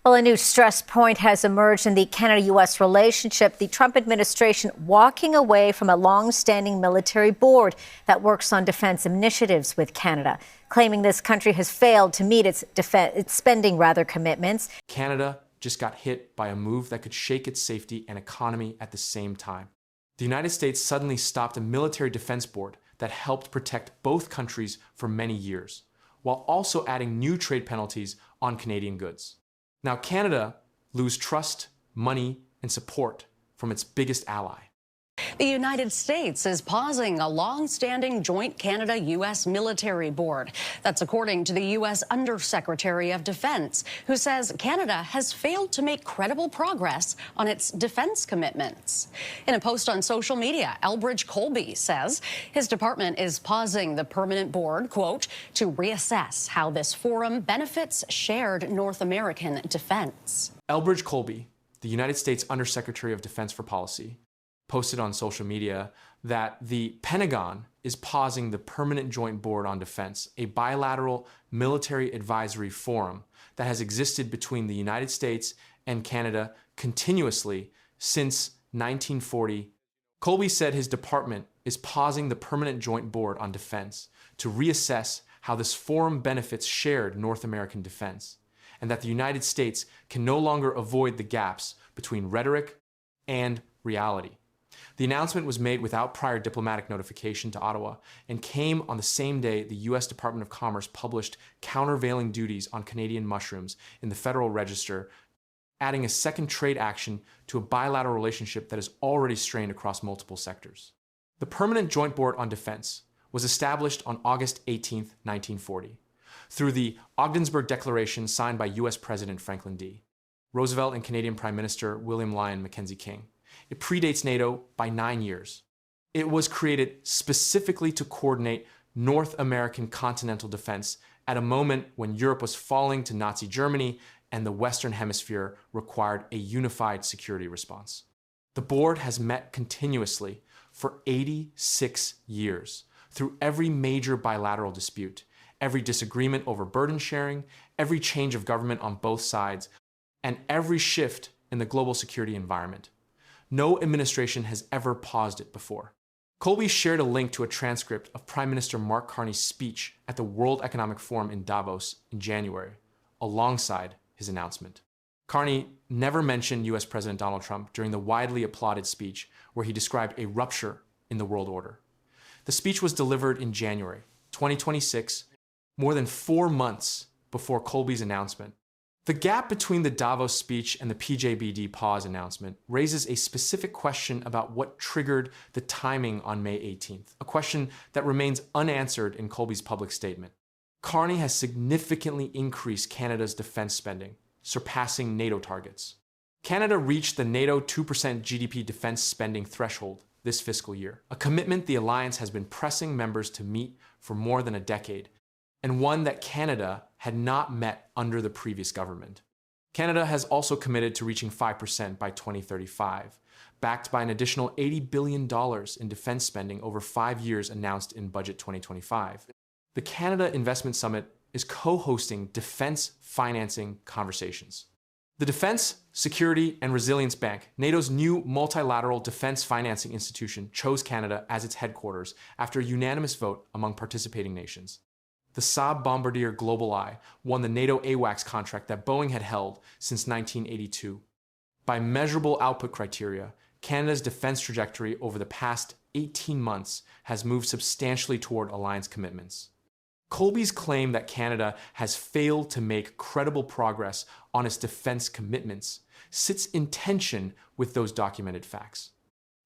Well, a new stress point has emerged in the Canada-U.S. relationship. The Trump administration walking away from a long-standing military board that works on defense initiatives with Canada, claiming this country has failed to meet its spending commitments. Canada just got hit by a move that could shake its safety and economy at the same time. The United States suddenly stopped a military defense board that helped protect both countries for many years, while also adding new trade penalties on Canadian goods. Now, Canada lose trust, money, and support from its biggest ally. The United States is pausing a long-standing joint Canada-U.S. military board. That's according to the U.S. Undersecretary of Defense, who says Canada has failed to make credible progress on its defense commitments. In a post on social media, Elbridge Colby says his department is pausing the permanent board, quote, to reassess how this forum benefits shared North American defense. Elbridge Colby, the United States Undersecretary of Defense for Policy, posted on social media that the Pentagon is pausing the Permanent Joint Board on Defense, a bilateral military advisory forum that has existed between the United States and Canada continuously since 1940. Colby said his department is pausing the Permanent Joint Board on Defense to reassess how this forum benefits shared North American defense, and that the United States can no longer avoid the gaps between rhetoric and reality. The announcement was made without prior diplomatic notification to Ottawa and came on the same day the U.S. Department of Commerce published countervailing duties on Canadian mushrooms in the Federal Register, adding a second trade action to a bilateral relationship that is already strained across multiple sectors. The Permanent Joint Board on Defense was established on August 18, 1940, through the Ogdensburg Declaration signed by U.S. President Franklin D. Roosevelt and Canadian Prime Minister William Lyon Mackenzie King. It predates NATO by 9 years. It was created specifically to coordinate North American continental defense at a moment when Europe was falling to Nazi Germany and the Western Hemisphere required a unified security response. The board has met continuously for 86 years through every major bilateral dispute, every disagreement over burden sharing, every change of government on both sides, and every shift in the global security environment. No administration has ever paused it before. Colby shared a link to a transcript of Prime Minister Mark Carney's speech at the World Economic Forum in Davos in January, alongside his announcement. Carney never mentioned U.S. President Donald Trump during the widely applauded speech where he described a rupture in the world order. The speech was delivered in January 2026, more than 4 months before Colby's announcement. The gap between the Davos speech and the PJBD pause announcement raises a specific question about what triggered the timing on May 18th, a question that remains unanswered in Colby's public statement. Carney has significantly increased Canada's defense spending, surpassing NATO targets. Canada reached the NATO 2% GDP defense spending threshold this fiscal year, a commitment the alliance has been pressing members to meet for more than a decade, and one that Canada had not met under the previous government. Canada has also committed to reaching 5% by 2035, backed by an additional $80 billion in defense spending over 5 years announced in Budget 2025. The Canada Investment Summit is co-hosting defense financing conversations. The Defense, Security and Resilience Bank, NATO's new multilateral defense financing institution, chose Canada as its headquarters after a unanimous vote among participating nations. The Saab bombardier GlobalEye won the NATO AWACS contract that Boeing had held since 1982. By measurable output criteria, Canada's defense trajectory over the past 18 months has moved substantially toward alliance commitments. Colby's claim that Canada has failed to make credible progress on its defense commitments sits in tension with those documented facts.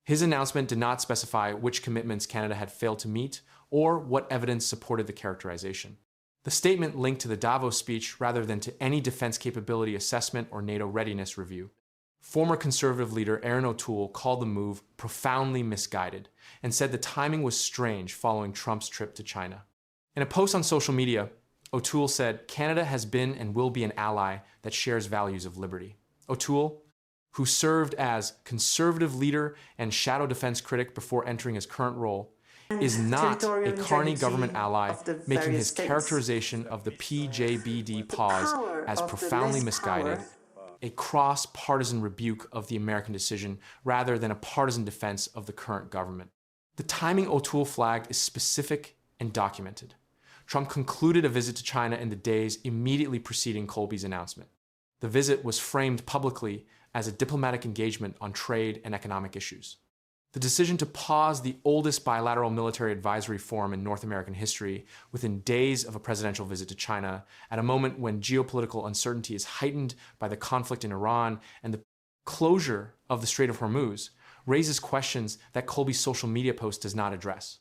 His announcement did not specify which commitments Canada had failed to meet or what evidence supported the characterization. The statement linked to the Davos speech rather than to any defense capability assessment or NATO readiness review. Former Conservative leader Erin O'Toole called the move profoundly misguided and said the timing was strange following Trump's trip to China. In a post on social media, O'Toole said, "Canada has been and will be an ally that shares values of liberty." O'Toole, who served as conservative leader and shadow defense critic before entering his current role, is not a Carney government ally, making his characterization of the PJBD pause as profoundly misguided a cross-partisan rebuke of the American decision rather than a partisan defense of the current government. The timing O'Toole flagged is specific and documented. Trump concluded a visit to China in the days immediately preceding Colby's announcement. The visit was framed publicly as a diplomatic engagement on trade and economic issues. The decision to pause the oldest bilateral military advisory forum in North American history within days of a presidential visit to China, at a moment when geopolitical uncertainty is heightened by the conflict in Iran and the closure of the Strait of Hormuz, raises questions that Colby's social media post does not address.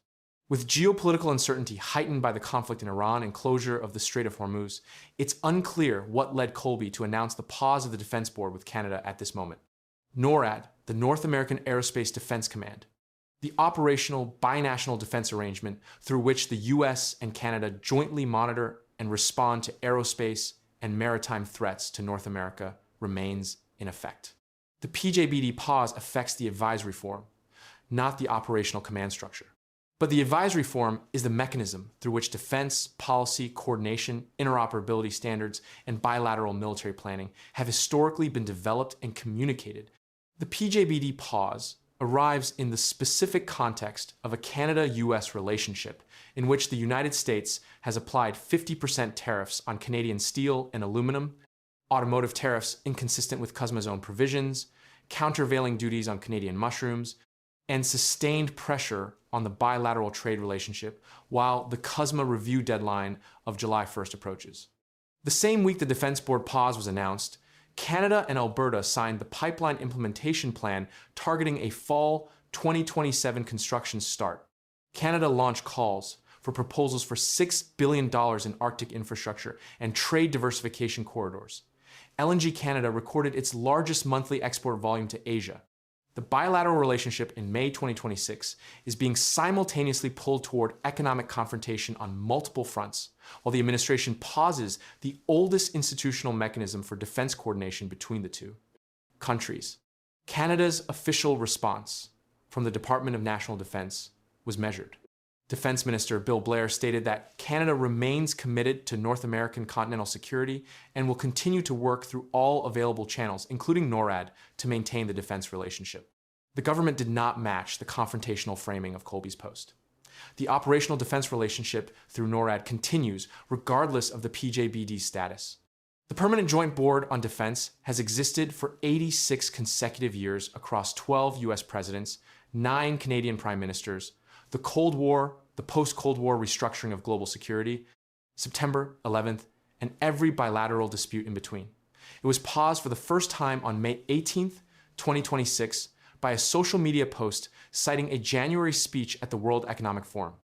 With geopolitical uncertainty heightened by the conflict in Iran and closure of the Strait of Hormuz, it's unclear what led Colby to announce the pause of the Defense Board with Canada at this moment. NORAD, the North American Aerospace Defense Command, the operational binational defense arrangement through which the US and Canada jointly monitor and respond to aerospace and maritime threats to North America, remains in effect. The PJBD pause affects the advisory forum, not the operational command structure. But the advisory forum is the mechanism through which defense, policy, coordination, interoperability standards, and bilateral military planning have historically been developed and communicated. The PJBD pause arrives in the specific context of a Canada-US relationship in which the United States has applied 50% tariffs on Canadian steel and aluminum, automotive tariffs inconsistent with CUSMA's own provisions, countervailing duties on Canadian mushrooms, and sustained pressure on the bilateral trade relationship while the CUSMA review deadline of July 1st approaches. The same week the Defense Board pause was announced, Canada and Alberta signed the pipeline implementation plan targeting a fall 2027 construction start. Canada launched calls for proposals for $6 billion in Arctic infrastructure and trade diversification corridors. LNG Canada recorded its largest monthly export volume to Asia. The bilateral relationship in May 2026 is being simultaneously pulled toward economic confrontation on multiple fronts, while the administration pauses the oldest institutional mechanism for defense coordination between the two countries. Canada's official response from the Department of National Defense was measured. Defense Minister Bill Blair stated that Canada remains committed to North American continental security and will continue to work through all available channels, including NORAD, to maintain the defense relationship. The government did not match the confrontational framing of Colby's post. The operational defense relationship through NORAD continues regardless of the PJBD status. The Permanent Joint Board on Defense has existed for 86 consecutive years across 12 US presidents, 9 Canadian prime ministers, the Cold War, the post-Cold War restructuring of global security, September 11th, and every bilateral dispute in between. It was paused for the first time on May 18th, 2026, by a social media post citing a January speech at the World Economic Forum.